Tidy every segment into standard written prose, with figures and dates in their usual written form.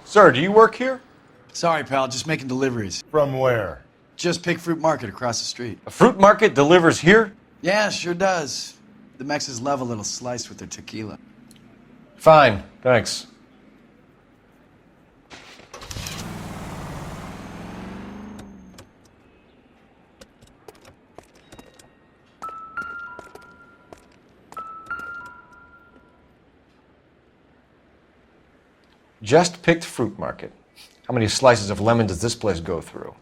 Sir, do you work here? Sorry, pal, just making deliveries. From where? Just Pick Fruit Market across the street. A fruit market delivers here? Yeah, sure does. The Mexes love a little slice with their tequila. Fine, thanks. Just picked fruit market. How many slices of lemon does this place go through?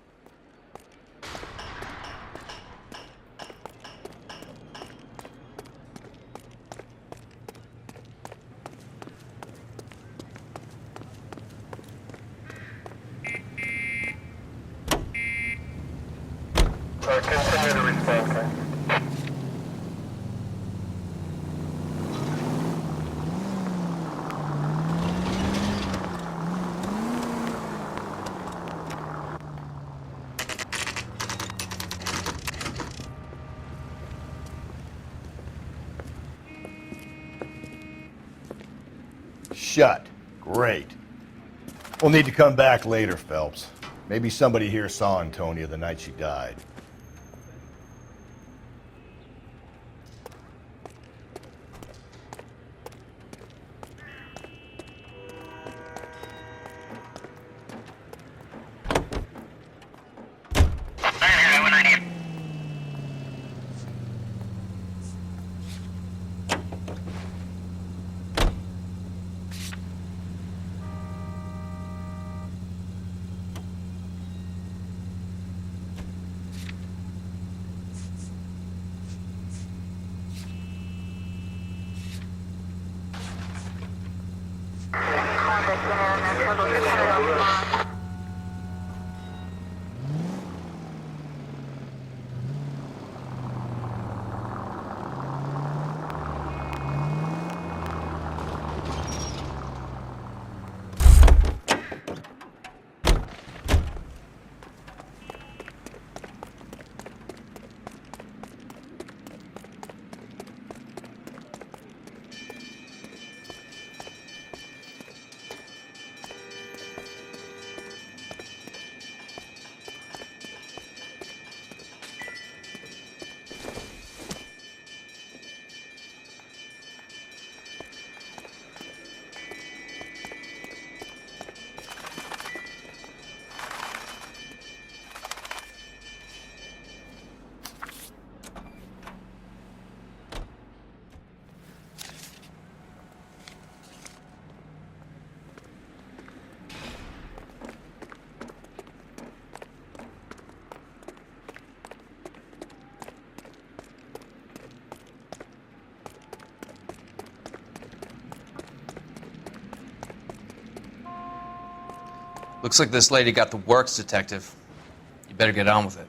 Continue to respond, sir. Shut. Great. We'll need to come back later, Phelps. Maybe somebody here saw Antonia the night she died. Looks like this lady got the works, detective. You better get on with it.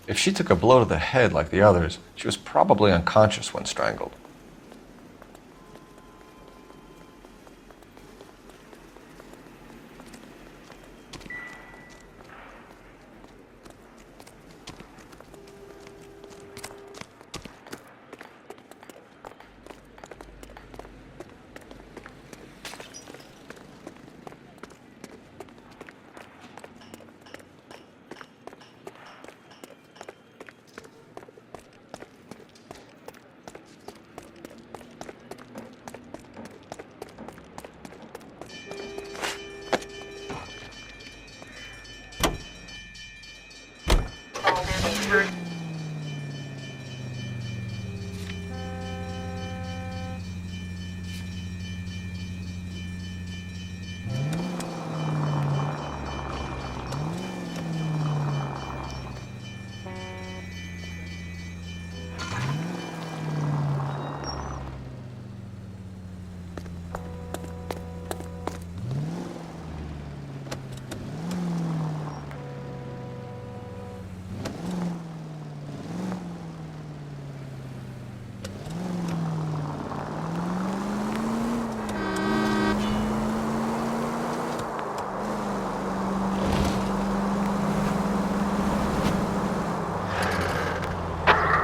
If she took a blow to the head like the others, she was probably unconscious when strangled.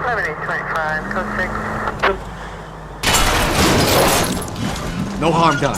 7825, code 6. No harm done.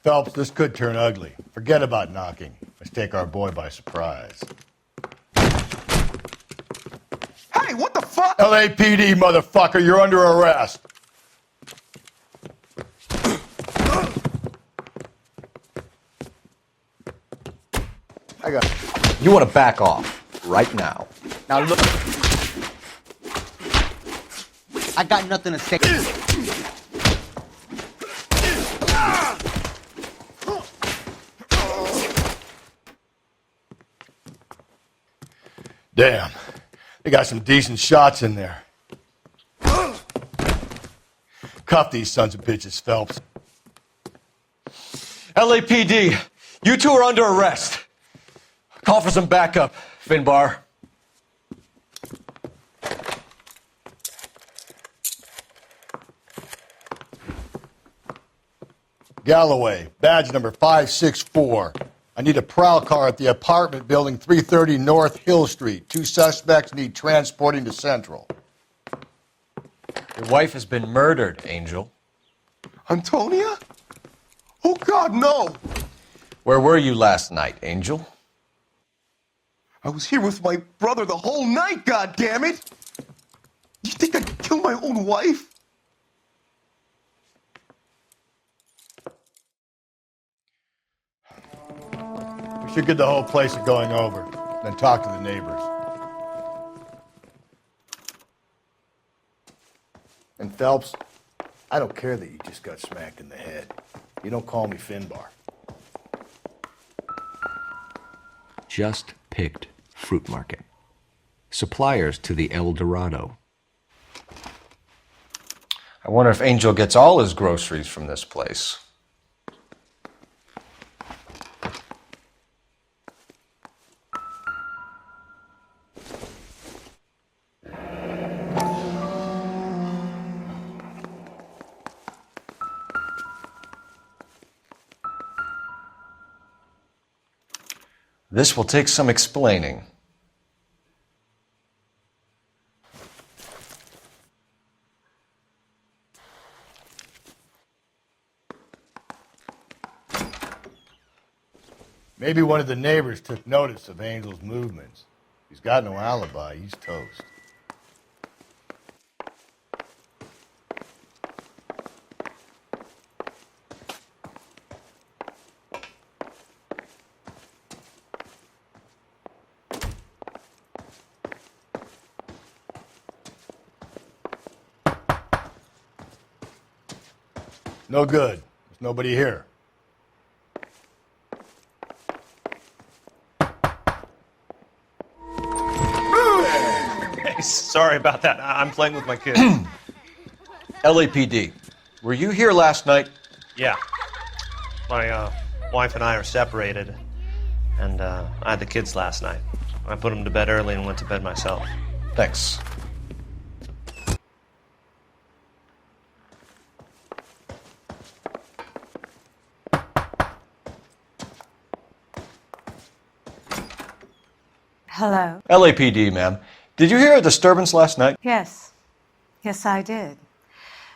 Phelps, this could turn ugly. Forget about knocking. Let's take our boy by surprise. Hey, what the fuck? LAPD, motherfucker, you're under arrest. I got it. You want to back off right now. Now look, I got nothing to say. Damn, they got some decent shots in there. Cuff these sons of bitches, Phelps. LAPD, you two are under arrest. Call for some backup, Finbar. Galloway, badge number 564. I need a prowl car at the apartment building 330 North Hill Street. 2 suspects need transporting to Central. Your wife has been murdered, Angel. Antonia? Oh, God, no. Where were you last night, Angel? I was here with my brother the whole night, God damn it! You think I'd kill my own wife? We should get the whole place going over, then talk to the neighbors. And Phelps, I don't care that you just got smacked in the head. You don't call me Finbar. Just picked fruit market. Suppliers to the El Dorado. I wonder if Angel gets all his groceries from this place. This will take some explaining. Maybe one of the neighbors took notice of Angel's movements. He's got no alibi. He's toast. No good. There's nobody here. Hey, sorry about that. I'm playing with my kids. LAPD, were you here last night? Yeah. My wife and I are separated, and I had the kids last night. I put them to bed early and went to bed myself. Thanks. Hello? LAPD, ma'am. Did you hear a disturbance last night? Yes. Yes, I did.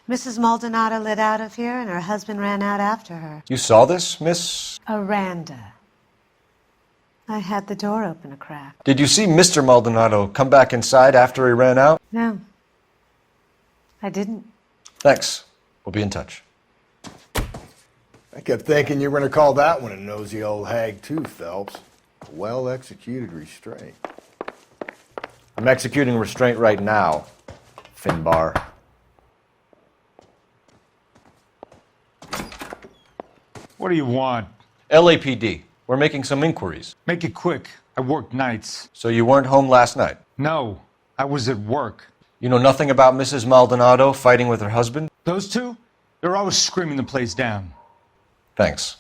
Mrs. Maldonado lit out of here and her husband ran out after her. You saw this, Miss? Aranda. I had the door open a crack. Did you see Mr. Maldonado come back inside after he ran out? No. I didn't. Thanks. We'll be in touch. I kept thinking you were going to call that one a nosy old hag too, Phelps. A well-executed restraint. I'm executing restraint right now, Finbar. What do you want? LAPD. We're making some inquiries. Make it quick. I work nights. So you weren't home last night? No, I was at work. You know nothing about Mrs. Maldonado fighting with her husband? Those two? They're always screaming the place down. Thanks.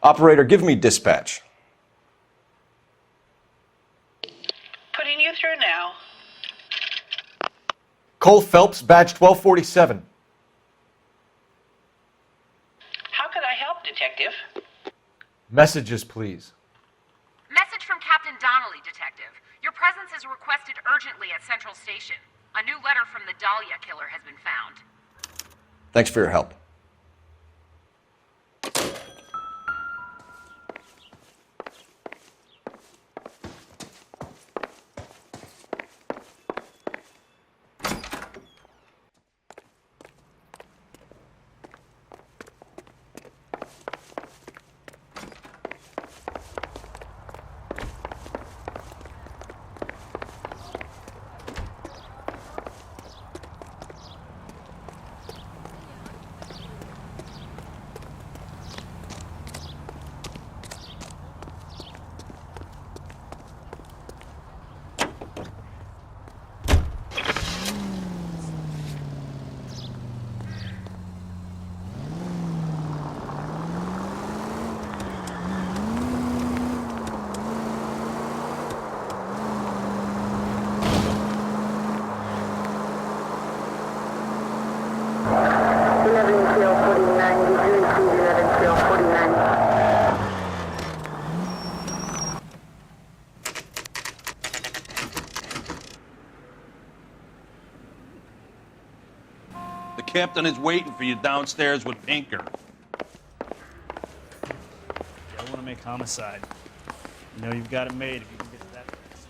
Operator, give me dispatch. Putting you through now. Cole Phelps, badge 1247. How could I help, Detective? Messages, please. Message from Captain Donnelly, Detective. Your presence is requested urgently at Central Station. A new letter from the Dahlia killer has been found. Thanks for your help. The captain is waiting for you downstairs with Pinker. I want to make homicide. You know you've got it made if you can get to that place.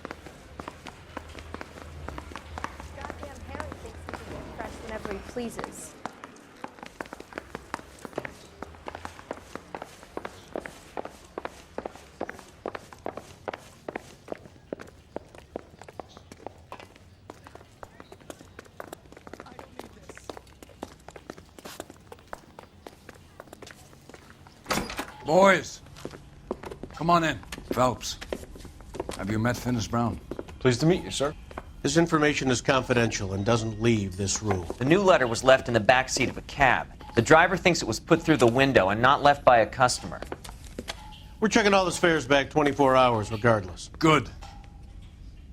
Goddamn Harry thinks he can get fresh whenever he pleases. Boys, come on in. Phelps, have you met Finis Brown? Pleased to meet you, sir. This information is confidential and doesn't leave this room. The new letter was left in the back seat of a cab. The driver thinks it was put through the window and not left by a customer. We're checking all this fares back 24 hours regardless. Good.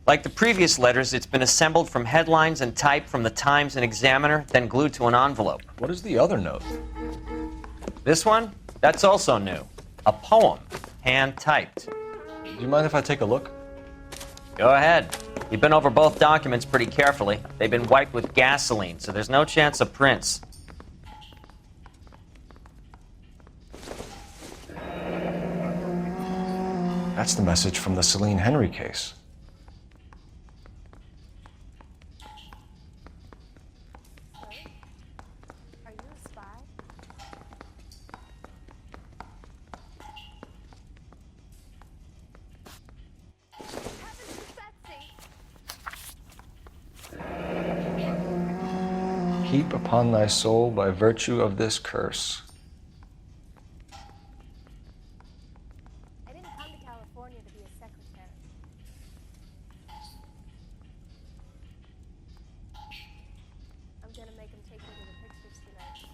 Like the previous letters, it's been assembled from headlines and type from the Times and Examiner, then glued to an envelope. What is the other note? This one? That's also new. A poem, hand-typed. Do you mind if I take a look? Go ahead. We've been over both documents pretty carefully. They've been wiped with gasoline, so there's no chance of prints. That's the message from the Celine Henry case. Are you a spy? Heap upon thy soul by virtue of this curse. I didn't come to California to be a secretary. I'm gonna make him take me to the pictures tonight.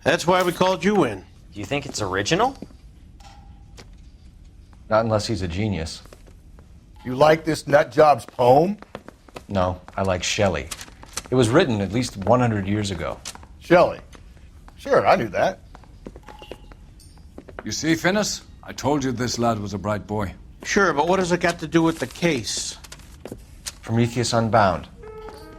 That's why we called you in. Do you think it's original? Not unless he's a genius. You like this nut job's poem? No, I like Shelley. It was written at least 100 years ago. Shelley. Sure, I knew that. You see, Finnis? I told you this lad was a bright boy. Sure, but what has it got to do with the case? Prometheus Unbound.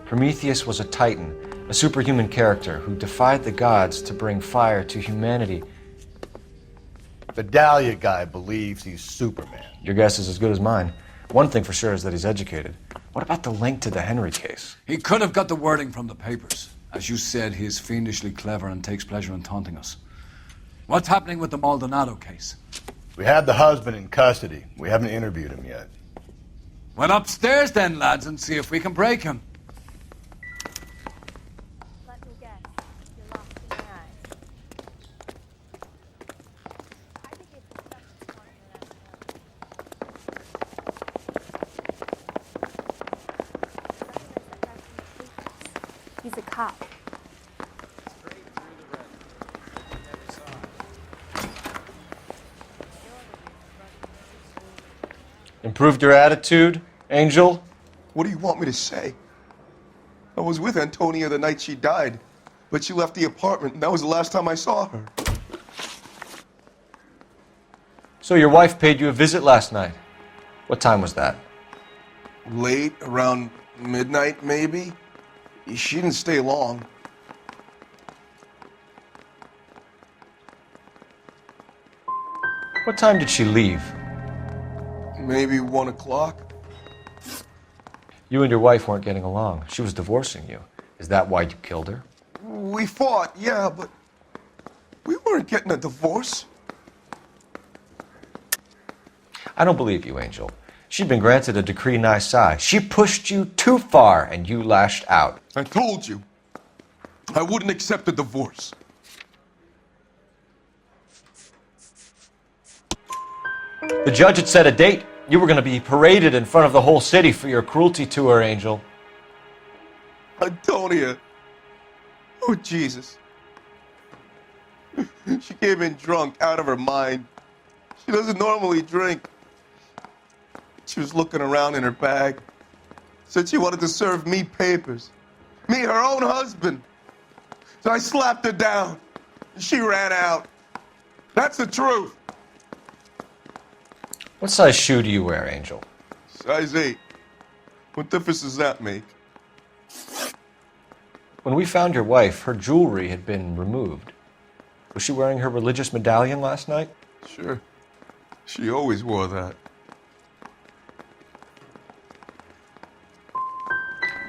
Prometheus was a titan, a superhuman character who defied the gods to bring fire to humanity. The Dahlia guy believes he's Superman. Your guess is as good as mine. One thing for sure is that he's educated. What about the link to the Henry case? He could have got the wording from the papers. As you said, he is fiendishly clever and takes pleasure in taunting us. What's happening with the Maldonado case? We have the husband in custody. We haven't interviewed him yet. Well, upstairs then, lads, and see if we can break him. Let me guess. You're lost in my eyes. I think it's such a smart man. He's a cop. Improved your attitude, Angel? What do you want me to say? I was with Antonia the night she died, but she left the apartment, and that was the last time I saw her. So your wife paid you a visit last night. What time was that? Late, around midnight, maybe? She didn't stay long. What time did she leave? Maybe 1 o'clock. You and your wife weren't getting along. She was divorcing you. Is that why you killed her? We fought, yeah, but we weren't getting a divorce. I don't believe you, Angel. She'd been granted a decree nisi. She pushed you too far, and you lashed out. I told you. I wouldn't accept a divorce. The judge had set a date. You were going to be paraded in front of the whole city for your cruelty to her, Angel. Antonia. Oh, Jesus. She came in drunk, out of her mind. She doesn't normally drink. She was looking around in her bag. Said she wanted to serve me papers. Me, her own husband. So I slapped her down. She ran out. That's the truth. What size shoe do you wear, Angel? Size 8. What difference does that make? When we found your wife, her jewelry had been removed. Was she wearing her religious medallion last night? Sure. She always wore that.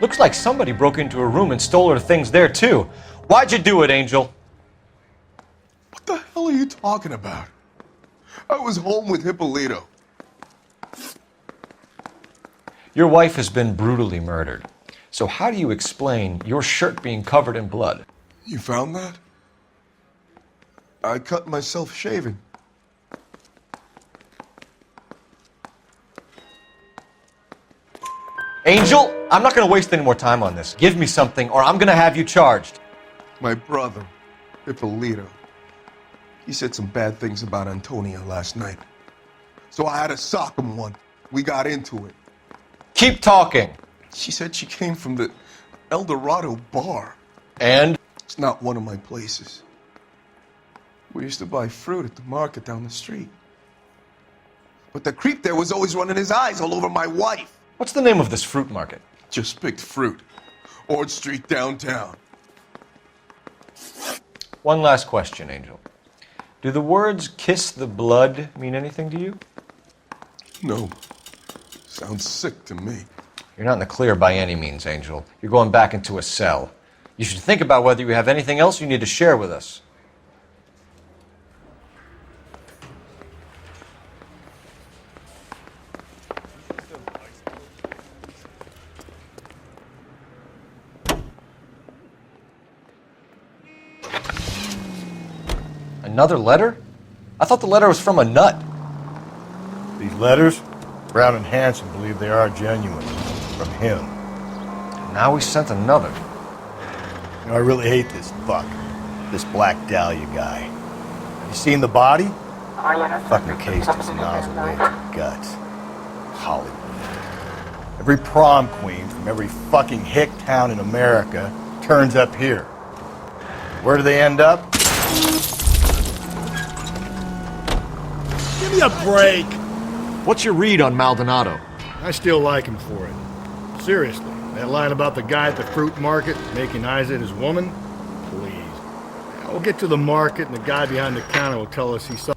Looks like somebody broke into her room and stole her things there, too. Why'd you do it, Angel? What the hell are you talking about? I was home with Hippolito. Your wife has been brutally murdered. So how do you explain your shirt being covered in blood? You found that? I cut myself shaving. Angel, I'm not going to waste any more time on this. Give me something or I'm going to have you charged. My brother, Hippolito, he said some bad things about Antonia last night. So I had to sock him one. We got into it. Keep talking. She said she came from the El Dorado bar. And? It's not one of my places. We used to buy fruit at the market down the street. But the creep there was always running his eyes all over my wife. What's the name of this fruit market? Just picked fruit. Ord Street downtown. One last question, Angel. Do the words kiss the blood mean anything to you? No. Sounds sick to me. You're not in the clear by any means, Angel. You're going back into a cell. You should think about whether you have anything else you need to share with us. Another letter? I thought the letter was from a nut. These letters, Brown and Hanson believe they are genuine. From him. Now we sent another. You know, I really hate this fuck. This Black Dahlia guy. Have you seen the body? Fucking cased his nozzle way to the guts. Hollywood. Every prom queen from every fucking hick town in America turns up here. Where do they end up? Give me a break. What's your read on Maldonado? I still like him for it. Seriously, that line about the guy at the fruit market making eyes at his woman? Please. We'll get to the market and the guy behind the counter will tell us he saw...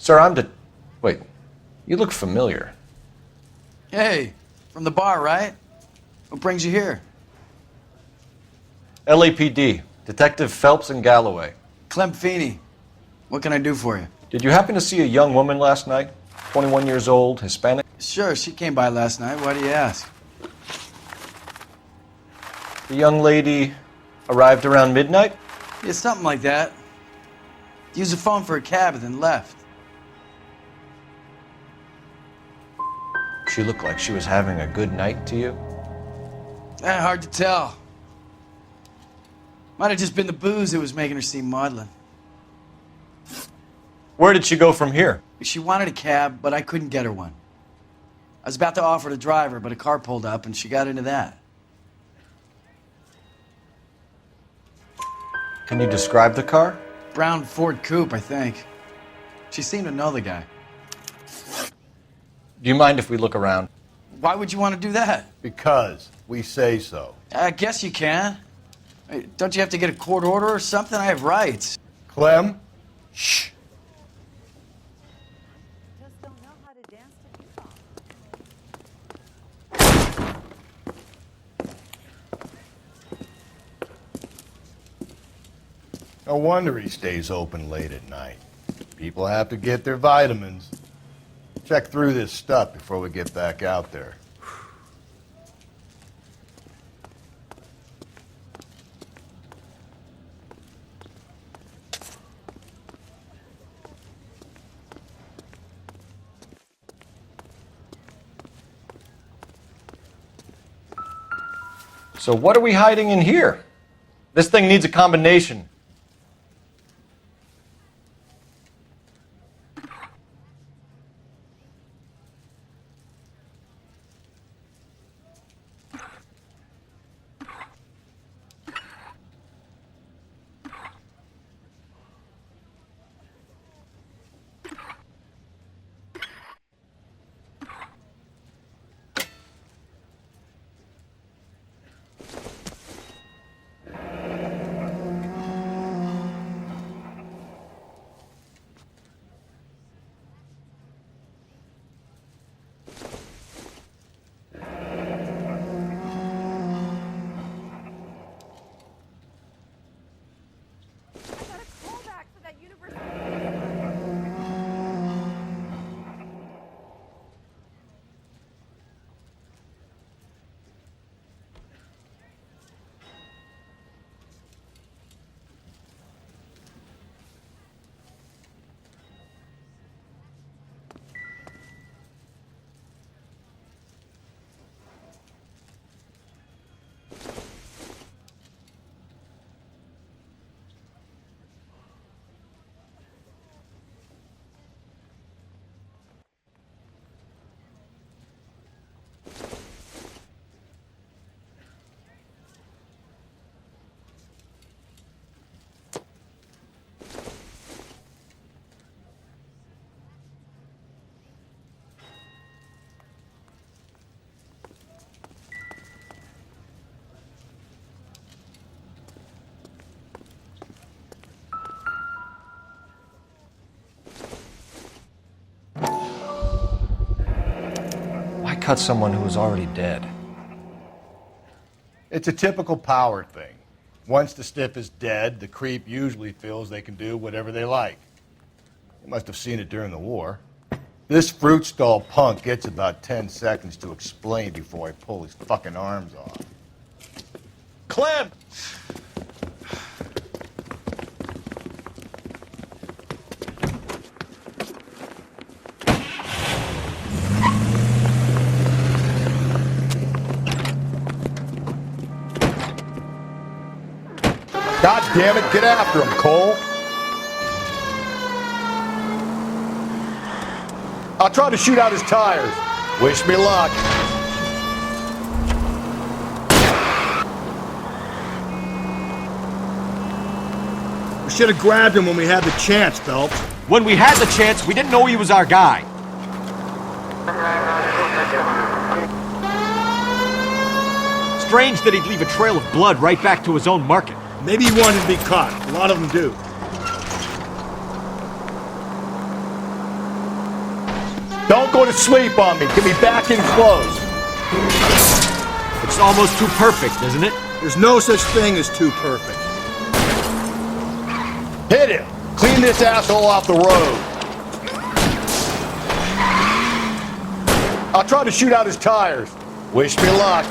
Sir, Wait, you look familiar. Hey, from the bar, right? What brings you here? LAPD, Detective Phelps and Galloway. Clem Feeney. What can I do for you? Did you happen to see a young woman last night? 21 years old, Hispanic? Sure, she came by last night. Why do you ask? The young lady arrived around midnight? Yeah, something like that. Used the phone for a cab and then left. She looked like she was having a good night to you? Hard to tell. Might have just been the booze that was making her seem maudlin. Where did she go from here? She wanted a cab, but I couldn't get her one. I was about to offer to drive her, but a car pulled up and she got into that. Can you describe the car? Brown Ford Coupe, I think. She seemed to know the guy. Do you mind if we look around? Why would you want to do that? Because we say so. I guess you can. Hey, don't you have to get a court order or something? I have rights. Clem? Shh. Just don't know how to dance to No wonder he stays open late at night. People have to get their vitamins. Check through this stuff before we get back out there. So what are we hiding in here? This thing needs a combination. Why cut someone who was already dead? It's a typical power thing. Once the stiff is dead, the creep usually feels they can do whatever they like. You must have seen it during the war. This fruit stall punk gets about 10 seconds to explain before I pull his fucking arms off. Clem! God damn it, get after him, Cole. I'll try to shoot out his tires. Wish me luck. We should have grabbed him when we had the chance, Phelps. When we had the chance, we didn't know he was our guy. Strange that he'd leave a trail of blood right back to his own market. Maybe he wanted to be caught. A lot of them do. Don't go to sleep on me. Get me back in close. It's almost too perfect, isn't it? There's no such thing as too perfect. Hit him. Clean this asshole off the road. I'll try to shoot out his tires. Wish me luck.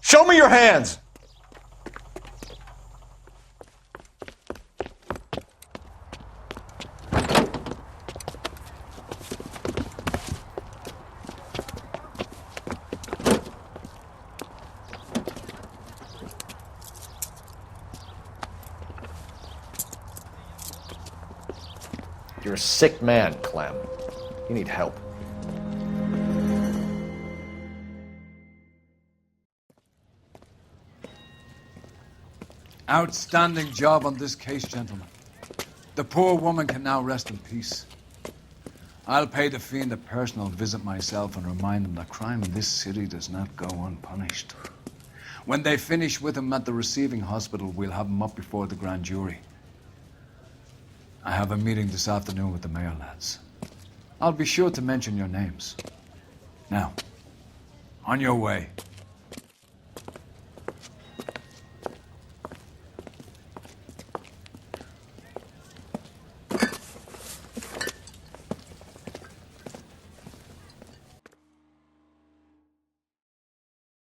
Show me your hands! You're a sick man, Clem. You need help. Outstanding job on this case, gentlemen. The poor woman can now rest in peace. I'll pay the fiend a personal visit myself and remind him that crime in this city does not go unpunished. When they finish with him at the receiving hospital, we'll have him up before the grand jury. I have a meeting this afternoon with the mayor lads. I'll be sure to mention your names. Now, on your way.